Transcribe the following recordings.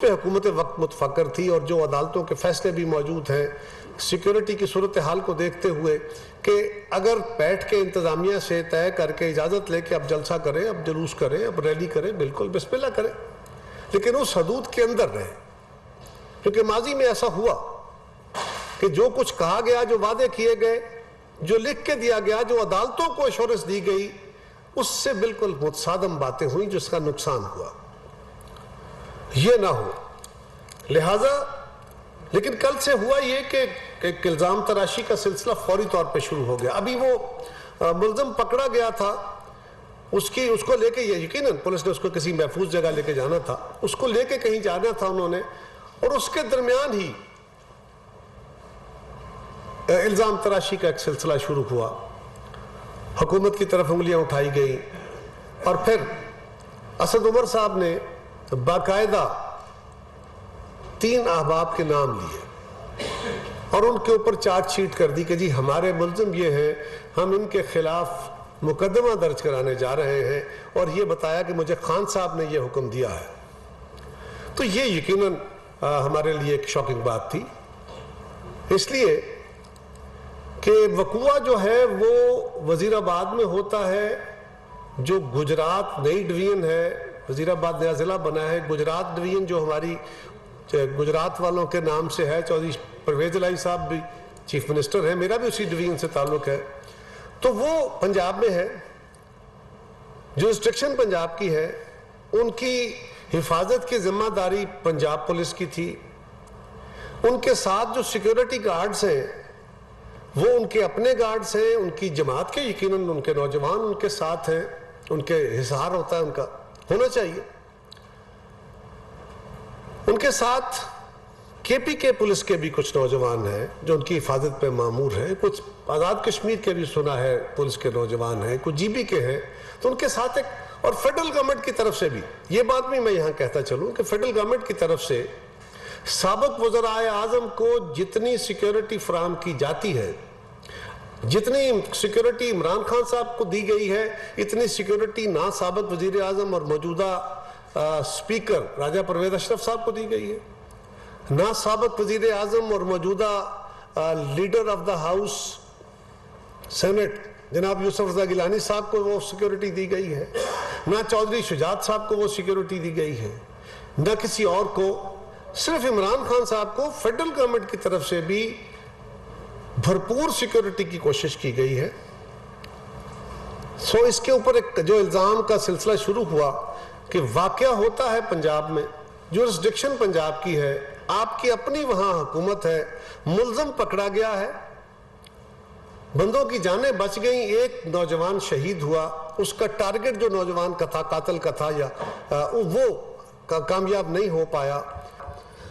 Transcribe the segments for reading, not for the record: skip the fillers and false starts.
پہ حکومت وقت متفکر تھی اور جو عدالتوں کے فیصلے بھی موجود ہیں سیکیورٹی کی صورتحال کو دیکھتے ہوئے کہ اگر بیٹھ کے انتظامیہ سے طے کر کے اجازت لے کے اب جلسہ کریں، اب جلوس کریں، اب ریلی کریں، بالکل بسم اللہ کریں، لیکن اس حدود کے اندر رہیں، کیونکہ ماضی میں ایسا ہوا کہ جو کچھ کہا گیا، جو وعدے کیے گئے، جو لکھ کے دیا گیا، جو عدالتوں کو ایشورنس دی گئی، اس سے بالکل متصادم باتیں ہوئیں جس کا نقصان ہوا۔ یہ نہ ہو لہٰذا، لیکن کل سے ہوا یہ کہ ایک الزام تراشی کا سلسلہ فوری طور پہ شروع ہو گیا۔ ابھی وہ ملزم پکڑا گیا تھا، اس کو لے کے یقیناً پولیس نے اس کو کسی محفوظ جگہ لے کے جانا تھا، اس کو لے کے کہیں جانا تھا انہوں نے، اور اس کے درمیان ہی الزام تراشی کا ایک سلسلہ شروع ہوا، حکومت کی طرف انگلیاں اٹھائی گئی، اور پھر اسد عمر صاحب نے باقاعدہ 3 احباب کے نام لیے اور ان کے اوپر چارج شیٹ کر دی کہ جی ہمارے ملزم یہ ہیں، ہم ان کے خلاف مقدمہ درج کرانے جا رہے ہیں، اور یہ بتایا کہ مجھے خان صاحب نے یہ حکم دیا ہے۔ تو یہ یقیناً ہمارے لیے ایک شاکنگ بات تھی، اس لیے کہ وقوع جو ہے وہ وزیر آباد میں ہوتا ہے، جو گجرات نئی ڈویژن ہے، وزیر آباد نیا ضلع بنا ہے، گجرات ڈویژن جو ہماری گجرات والوں کے نام سے ہے، چودھری پرویز الہی صاحب بھی چیف منسٹر ہیں، میرا بھی اسی ڈویژن سے تعلق ہے، تو وہ پنجاب میں ہے، جورسڈکشن پنجاب کی ہے، ان کی حفاظت کی ذمہ داری پنجاب پولیس کی تھی، ان کے ساتھ جو سیکیورٹی گارڈز ہیں وہ ان کے اپنے گارڈز ہیں، ان کی جماعت کے، یقیناً ان کے نوجوان ان کے ساتھ ہیں، ان کے حصار ہوتا ہے، ان کا ہونا چاہیے، ان کے ساتھ کے پی کے پولیس کے بھی کچھ نوجوان ہیں جو ان کی حفاظت پہ مامور ہیں، کچھ آزاد کشمیر کے بھی سنا ہے پولیس کے نوجوان ہیں، کچھ جی بی کے ہیں، تو ان کے ساتھ ایک، اور فیڈرل گورنمنٹ کی طرف سے بھی یہ بات بھی میں یہاں کہتا چلوں کہ فیڈرل گورنمنٹ کی طرف سے سابق وزرائے اعظم کو جتنی سیکیورٹی فراہم کی جاتی ہے، جتنی سیکیورٹی عمران خان صاحب کو دی گئی ہے، اتنی سیکیورٹی نہ سابق وزیر اعظم اور موجودہ سپیکر راجہ پرویز اشرف صاحب کو دی گئی ہے، نہ سابق وزیر اعظم اور موجودہ leader of the house senate جناب یوسف رضا گیلانی صاحب کو وہ سیکیورٹی دی گئی ہے، نہ چودھری شجاعت صاحب کو وہ سیکیورٹی دی گئی ہے، نہ کسی اور کو، صرف عمران خان صاحب کو فیڈرل گورنمنٹ کی طرف سے بھی بھرپور سیکیورٹی کی کوشش کی گئی ہے۔ سو اس کے اوپر ایک جو الزام کا سلسلہ شروع ہوا کہ واقعہ ہوتا ہے پنجاب میں، جورسڈکشن پنجاب کی ہے، آپ کی اپنی وہاں حکومت ہے، ملزم پکڑا گیا ہے، بندوں کی جانیں بچ گئیں، ایک نوجوان شہید ہوا، اس کا ٹارگٹ جو نوجوان کا تھا، قاتل کا تھا، یا وہ کامیاب نہیں ہو پایا،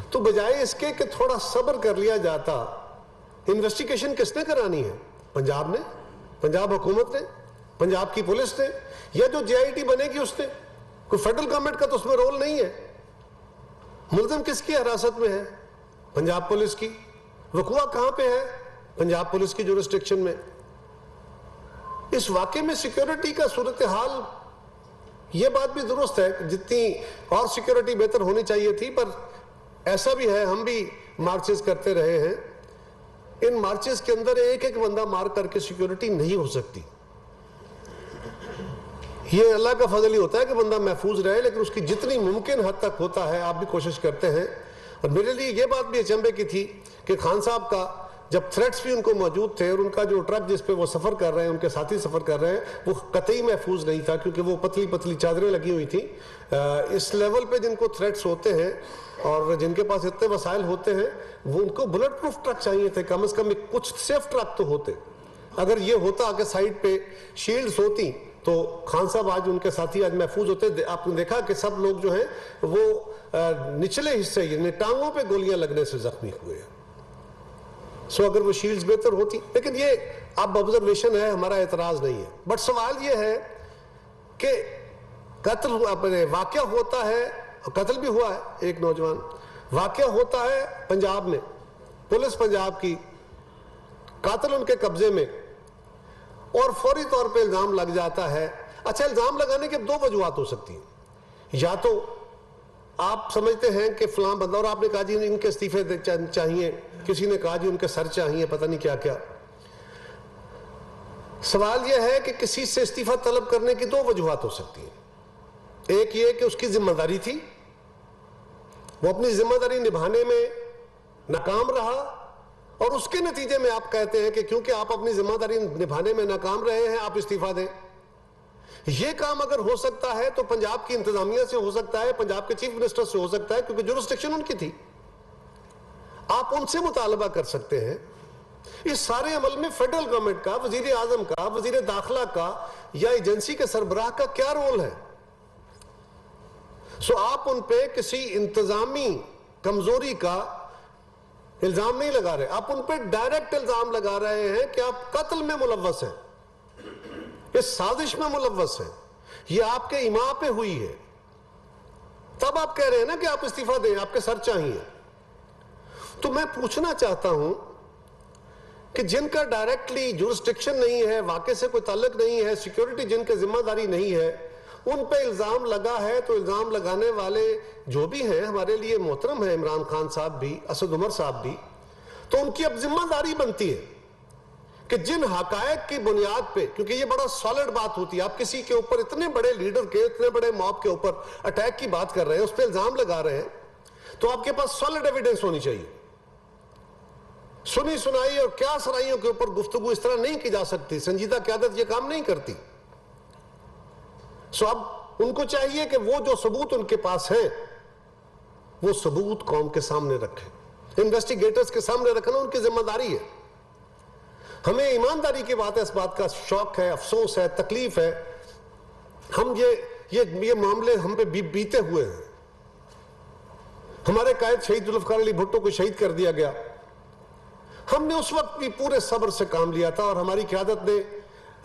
تو بجائے اس کے کہ تھوڑا صبر کر لیا جاتا، انویسٹیگیشن کس نے کرانی ہے؟ پنجاب نے، پنجاب حکومت نے، پنجاب کی پولیس نے، یا جو جے آئی ٹی بنے گی اس نے، کوئی فیڈرل گورنمنٹ کا تو اس میں رول نہیں ہے۔ ملزم کس کی حراست میں ہے؟ پنجاب پولیس کی۔ وقوع کہاں پہ ہے؟ پنجاب پولیس کی جورسڈکشن میں۔ اس واقعے میں سیکیورٹی کا صورتحال، یہ بات بھی درست ہے جتنی اور سیکیورٹی بہتر ہونی چاہیے تھی، پر ایسا بھی ہے، ہم بھی مارچز کرتے رہے ہیں، ان مارچز کے اندر ایک ایک بندہ مار کر کے سیکیورٹی نہیں ہو سکتی، یہ اللہ کا فضل ہی ہوتا ہے کہ بندہ محفوظ رہے، لیکن اس کی جتنی ممکن حد تک ہوتا ہے آپ بھی کوشش کرتے ہیں۔ اور میرے لیے یہ بات بھی اچنبھے کی تھی کہ خان صاحب کا جب تھریٹس بھی ان کو موجود تھے، اور ان کا جو ٹرک جس پہ وہ سفر کر رہے ہیں، ان کے ساتھی سفر کر رہے ہیں، وہ قطعی محفوظ نہیں تھا، کیونکہ وہ پتلی پتلی چادریں لگی ہوئی تھیں۔ اس لیول پہ جن کو تھریٹس ہوتے ہیں اور جن کے پاس اتنے وسائل ہوتے ہیں، وہ ان کو بلٹ پروف ٹرک چاہیے تھے، کم از کم کچھ سیف ٹرک تو ہوتے۔ اگر یہ ہوتا کہ سائڈ پہ شیلڈز ہوتی تو خان صاحب آج، ان کے ساتھی آج محفوظ ہوتے۔ آپ نے دیکھا کہ سب لوگ جو ہیں وہ نچلے حصے، یعنی ٹانگوں پہ گولیاں لگنے سے زخمی ہوئے ہیں۔ سو اگر وہ شیلڈز بہتر ہوتی، لیکن یہ اب آبزرویشن ہے، ہمارا اعتراض نہیں ہے، بٹ سوال یہ ہے کہ قتل واقعہ ہوتا ہے، قتل بھی ہوا ہے ایک نوجوان، واقعہ ہوتا ہے پنجاب میں، پولیس پنجاب کی، قاتل ان کے قبضے میں، اور فوری طور پہ الزام لگ جاتا ہے۔ اچھا، الزام لگانے کی 2 وجوہات ہو سکتی ہیں، یا تو آپ سمجھتے ہیں کہ فلاں بندہ، اور آپ نے کہا جی ان کے استعفے چاہیے، کسی نے کہا جی ان کے سر چاہیے، پتہ نہیں کیا کیا. سوال یہ ہے کہ کسی سے استعفیٰ طلب کرنے کی دو وجوہات ہو سکتی ہیں. ایک یہ کہ اس کی ذمہ داری تھی، وہ اپنی ذمہ داری نبھانے میں ناکام رہا، اور اس کے نتیجے میں آپ کہتے ہیں کہ کیونکہ آپ اپنی ذمہ داری نبھانے میں ناکام رہے ہیں آپ استعفیٰ دیں. یہ کام اگر ہو سکتا ہے تو پنجاب کی انتظامیہ سے ہو سکتا ہے، پنجاب کے چیف منسٹر سے ہو سکتا ہے، کیونکہ جورسڈکشن ان کی تھی. آپ ان سے مطالبہ کر سکتے ہیں. اس سارے عمل میں فیڈرل گورنمنٹ کا، وزیر اعظم کا، وزیر داخلہ کا یا ایجنسی کے سربراہ کا کیا رول ہے؟ سو آپ ان پہ کسی انتظامی کمزوری کا الزام نہیں لگا رہے، آپ ان پہ ڈائریکٹ الزام لگا رہے ہیں کہ آپ قتل میں ملوث ہیں، اس سازش میں ملوث ہیں، یہ آپ کے اماں پہ ہوئی ہے. تب آپ کہہ رہے ہیں نا کہ آپ استعفیٰ دیں، آپ کے سر چاہیے. تو میں پوچھنا چاہتا ہوں کہ جن کا ڈائریکٹلی جورسڈکشن نہیں ہے، واقع سے کوئی تعلق نہیں ہے، سیکیورٹی جن کے ذمہ داری نہیں ہے، ان پہ الزام لگا ہے، تو الزام لگانے والے جو بھی ہیں ہمارے لیے محترم ہیں، عمران خان صاحب بھی، اسد عمر صاحب بھی، تو ان کی اب ذمہ داری بنتی ہے کہ جن حقائق کی بنیاد پہ، کیونکہ یہ بڑا سالڈ بات ہوتی ہے، آپ کسی کے اوپر اتنے بڑے لیڈر کے، اتنے بڑے موب کے اوپر اٹیک کی بات کر رہے ہیں، اس پہ الزام لگا رہے ہیں، تو آپ کے پاس سالڈ ایویڈنس ہونی چاہیے. سنی سنائی اور کیا سرائیوں کے اوپر گفتگو اس طرح نہیں کی جا سکتی. سنجیدہ قیادت یہ کام نہیں کرتی. سو اب ان کو چاہیے کہ وہ جو ثبوت ان کے پاس ہیں وہ ثبوت قوم کے سامنے رکھیں، انویسٹیگیٹرز کے سامنے رکھنا ان کی ذمہ داری ہے. ہمیں ایمانداری کی بات ہے، اس بات کا شوق ہے، افسوس ہے، تکلیف ہے. ہم یہ معاملے ہم پہ بیتے ہوئے ہیں. ہمارے قائد شہید ذوالفقار علی بھٹو کو شہید کر دیا گیا. ہم نے اس وقت بھی پورے صبر سے کام لیا تھا، اور ہماری قیادت نے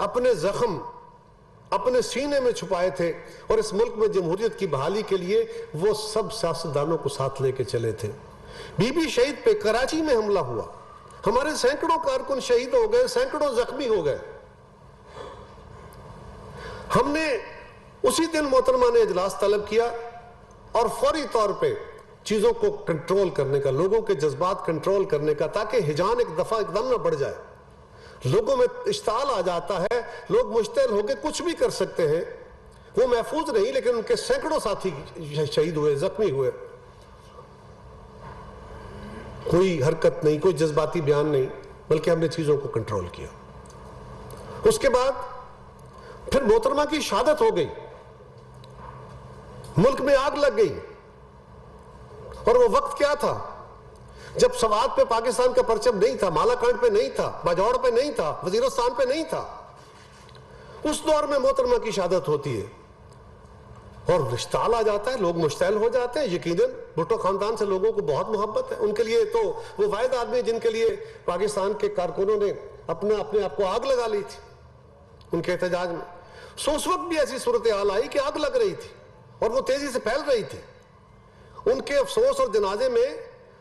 اپنے زخم اپنے سینے میں چھپائے تھے، اور اس ملک میں جمہوریت کی بحالی کے لیے وہ سب سیاستدانوں کو ساتھ لے کے چلے تھے. بی بی شہید پہ کراچی میں حملہ ہوا، ہمارے سینکڑوں کارکن شہید ہو گئے، سینکڑوں زخمی ہو گئے. ہم نے اسی دن محترمہ نے اجلاس طلب کیا اور فوری طور پہ چیزوں کو کنٹرول کرنے کا، لوگوں کے جذبات کنٹرول کرنے کا، تاکہ ہجان ایک دفعہ ایک دم نہ بڑھ جائے. لوگوں میں اشتعال آ جاتا ہے، لوگ مشتعل ہو کے کچھ بھی کر سکتے ہیں. وہ محفوظ نہیں، لیکن ان کے سینکڑوں ساتھی شہید ہوئے، زخمی ہوئے. کوئی حرکت نہیں، کوئی جذباتی بیان نہیں، بلکہ ہم نے چیزوں کو کنٹرول کیا. اس کے بعد پھر محترمہ کی شہادت ہو گئی، ملک میں آگ لگ گئی. اور وہ وقت کیا تھا جب سوات پہ پاکستان کا پرچم نہیں تھا، مالاکنڈ پہ نہیں تھا، باجوڑ پہ نہیں تھا، وزیرستان پہ نہیں تھا. اس دور میں محترمہ کی شہادت ہوتی ہے اور اشتعال آ جاتا ہے، لوگ مشتعل ہو جاتے ہیں. یقیناً بھٹو خاندان سے لوگوں کو بہت محبت ہے، ان کے لیے تو وہ واحد آدمی جن کے لیے پاکستان کے کارکنوں نے اپنے آپ کو آگ لگا لی تھی ان کے احتجاج میں. سو اس وقت بھی ایسی صورتحال آئی کہ آگ لگ رہی تھی اور وہ تیزی سے پھیل رہی تھی. ان کے افسوس اور جنازے میں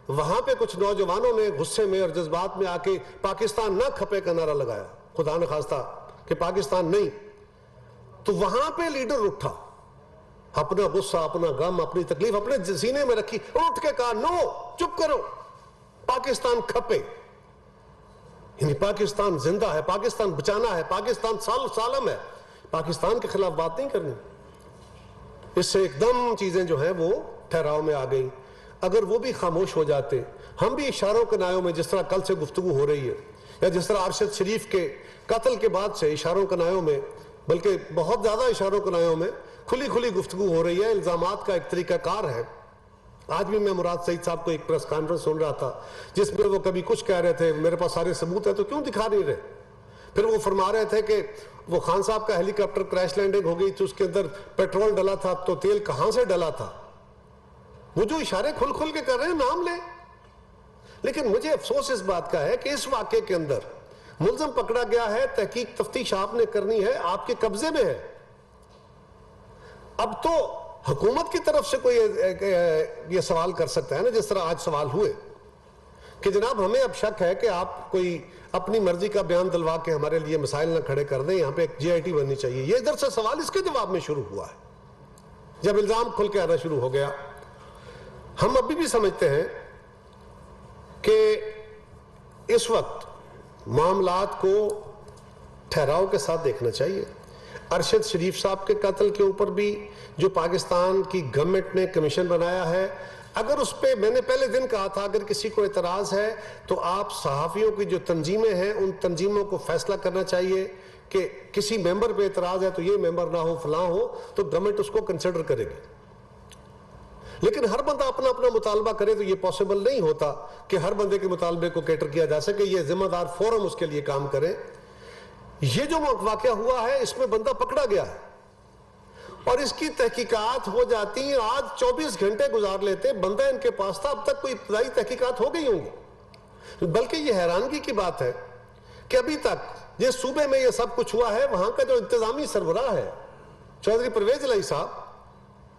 وہاں پہ کچھ نوجوانوں نے غصے میں اور جذبات میں آ کے پاکستان نہ کھپے کا نعرہ لگایا، خدا نہ خواستہ کہ پاکستان نہیں. تو وہاں پہ لیڈر اٹھا، اپنا غصہ، اپنا غم، اپنی تکلیف اپنے سینے میں رکھی، اٹھ کے کہا نو، چپ کرو، پاکستان کھپے. یعنی پاکستان زندہ ہے، پاکستان بچانا ہے، پاکستان سالم ہے، پاکستان کے خلاف بات نہیں کرنی. اس سے ایک دم چیزیں جو ہیں وہ ٹھہراؤ میں آ گئی. اگر وہ بھی خاموش ہو جاتے، ہم بھی اشاروں کنایوں میں، جس طرح کل سے گفتگو ہو رہی ہے، یا جس طرح ارشد شریف کے قتل کے بعد سے اشاروں کنایوں میں، بلکہ بہت زیادہ اشاروں کنایوں میں کھلی گفتگو ہو رہی ہے، الزامات کا ایک طریقہ کار ہے. آج بھی میں مراد سعید صاحب کو ایک پریس کانفرنس سن رہا تھا جس میں وہ کبھی کچھ کہہ رہے تھے، میرے پاس سارے ثبوت ہیں تو کیوں دکھا نہیں رہے. پھر وہ فرما رہے تھے کہ وہ خان صاحب کا ہیلی کاپٹر کریش لینڈنگ ہو گئی تو اس کے اندر پیٹرول ڈلا تھا، تو تیل کہاں سے ڈلا تھا. وہ جو اشارے کھل کے کر رہے ہیں نام لیں. لیکن مجھے افسوس اس بات کا ہے کہ اس واقعے کے اندر ملزم پکڑا گیا ہے، تحقیق تفتیش آپ نے کرنی ہے، آپ کے قبضے میں ہے. اب تو حکومت کی طرف سے کوئی یہ سوال کر سکتا ہے نا، جس طرح آج سوال ہوئے کہ جناب ہمیں اب شک ہے کہ آپ کوئی اپنی مرضی کا بیان دلوا کے ہمارے لیے مسائل نہ کھڑے کر دیں، یہاں پہ ایک جی آئی ٹی بننی چاہیے. یہ ادھر سے سوال اس کے جواب میں شروع ہوا ہے جب الزام کھل کے آنا شروع ہو گیا. ہم ابھی بھی سمجھتے ہیں کہ اس وقت معاملات کو ٹھہراؤ کے ساتھ دیکھنا چاہیے. ارشد شریف صاحب کے قتل کے اوپر بھی جو پاکستان کی گورنمنٹ نے کمیشن بنایا ہے, اگر اس پہ میں نے پہلے دن کہا تھا اگر کسی کو اعتراض ہے تو آپ صحافیوں کی جو تنظیمیں ہیں ان تنظیموں کو فیصلہ کرنا چاہیے کہ کسی ممبر پہ اعتراض ہے تو یہ ممبر نہ ہو فلاں ہو, تو گورنمنٹ اس کو کنسیڈر کرے گی. لیکن ہر بندہ اپنا اپنا مطالبہ کرے تو یہ پاسبل نہیں ہوتا کہ ہر بندے کے مطالبے کو کیٹر کیا جا سکے. یہ ذمہ دار فورم اس کے لیے کام کرے. یہ جو واقعہ ہوا ہے اس میں بندہ پکڑا گیا ہے اور اس کی تحقیقات ہو جاتی ہیں. آج 24 گھنٹے گزار لیتے, بندہ ان کے پاس تھا, اب تک کوئی ابتدائی تحقیقات ہو گئی ہوں گی. بلکہ یہ حیرانگی کی بات ہے کہ ابھی تک جس صوبے میں یہ سب کچھ ہوا ہے وہاں کا جو انتظامی سربراہ ہے چودھری پرویز الہی صاحب,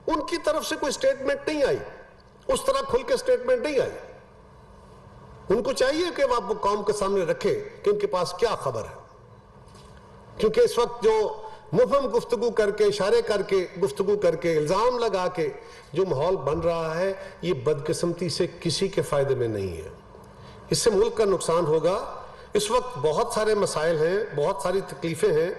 ان کی طرف سے کوئی سٹیٹمنٹ نہیں آئی, اس طرح کھل کے سٹیٹمنٹ نہیں آئی. ان کو چاہیے کہ وہ آپ قوم کے سامنے رکھے کہ ان کے پاس کیا خبر ہے, کیونکہ اس وقت جو مبہم گفتگو کر کے, اشارے کر کے, گفتگو کر کے, الزام لگا کے جو ماحول بن رہا ہے یہ بدقسمتی سے کسی کے فائدے میں نہیں ہے. اس سے ملک کا نقصان ہوگا. اس وقت بہت سارے مسائل ہیں, بہت ساری تکلیفیں ہیں,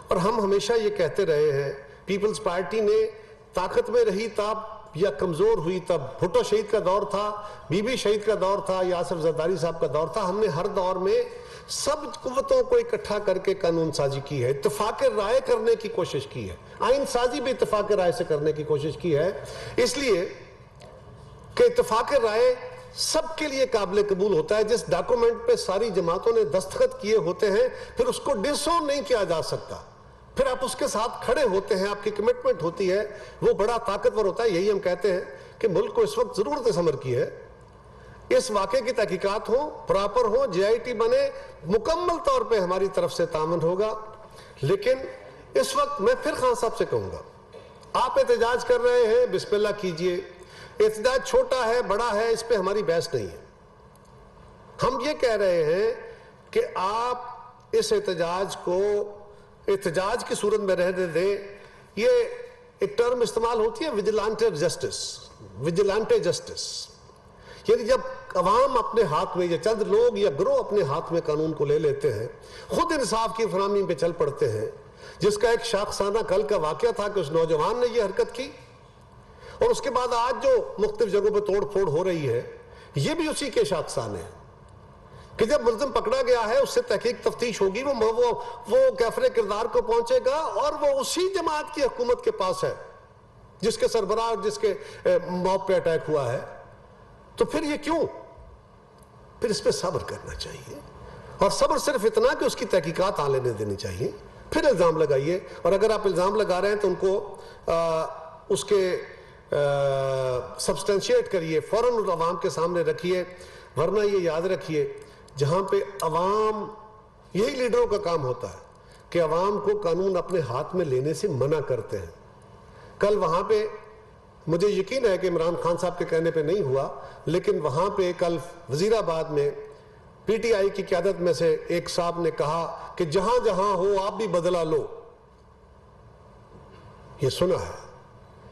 اور ہم ہمیشہ یہ کہتے رہے ہیں پیپلز پارٹی نے طاقت میں رہی تب یا کمزور ہوئی تب, بھٹو شہید کا دور تھا, بی بی شہید کا دور تھا, یاسر زرداری صاحب کا دور تھا, ہم نے ہر دور میں سب قوتوں کو اکٹھا کر کے قانون سازی کی ہے, اتفاق رائے کرنے کی کوشش کی ہے, آئین سازی بھی اتفاق رائے سے کرنے کی کوشش کی ہے, اس لیے کہ اتفاق رائے سب کے لیے قابل قبول ہوتا ہے. جس ڈاکومنٹ پہ ساری جماعتوں نے دستخط کیے ہوتے ہیں پھر اس کو ڈسون نہیں کیا جا سکتا, پھر آپ اس کے ساتھ کھڑے ہوتے ہیں, آپ کی کمٹمنٹ ہوتی ہے, وہ بڑا طاقتور ہوتا ہے. یہی ہم کہتے ہیں کہ ملک کو اس وقت ضرورت سمر کی ہے, اس واقعے کی تحقیقات ہوں, پراپر ہوں, جے آئی ٹی بنے, مکمل طور پہ ہماری طرف سے تعاون ہوگا. لیکن اس وقت میں پھر خان صاحب سے کہوں گا, آپ احتجاج کر رہے ہیں, بسم اللہ کیجئے. احتجاج چھوٹا ہے بڑا ہے اس پہ ہماری بحث نہیں ہے. ہم یہ کہہ رہے ہیں کہ آپ اس احتجاج کو احتجاج کی صورت میں رہنے دیں. یہ ایک ٹرم استعمال ہوتی ہے ویجیلانٹے جسٹس, ویجیلانٹے جسٹس, یعنی جب عوام اپنے ہاتھ میں یا چند لوگ یا گروہ اپنے ہاتھ میں قانون کو لے لیتے ہیں, خود انصاف کی فراہمی پہ چل پڑتے ہیں, جس کا ایک شاخسانہ کل کا واقعہ تھا کہ اس نوجوان نے یہ حرکت کی, اور اس کے بعد آج جو مختلف جگہوں پہ توڑ پھوڑ ہو رہی ہے یہ بھی اسی کے شاخسانے ہیں کہ جب ملزم پکڑا گیا ہے اس سے تحقیق تفتیش ہوگی, وہ کیفر کردار کو پہنچے گا اور وہ اسی جماعت کی حکومت کے پاس ہے جس کے سربراہ جس کے موب پہ اٹیک ہوا ہے. تو پھر یہ کیوں؟ پھر اس پہ صبر کرنا چاہیے, اور صبر صرف اتنا کہ اس کی تحقیقات آ لینے دینی چاہیے, پھر الزام لگائیے. اور اگر آپ الزام لگا رہے ہیں تو ان کو اس کے سبسٹینشیٹ کریے, فوراً عوام کے سامنے رکھیے. ورنہ یہ یاد رکھیے جہاں پہ عوام, یہی لیڈروں کا کام ہوتا ہے کہ عوام کو قانون اپنے ہاتھ میں لینے سے منع کرتے ہیں. کل وہاں پہ مجھے یقین ہے کہ عمران خان صاحب کے کہنے پہ نہیں ہوا, لیکن وہاں پہ کل وزیر آباد میں پی ٹی آئی کی قیادت میں سے ایک صاحب نے کہا کہ جہاں جہاں ہو آپ بھی بدلہ لو. یہ سنا ہے.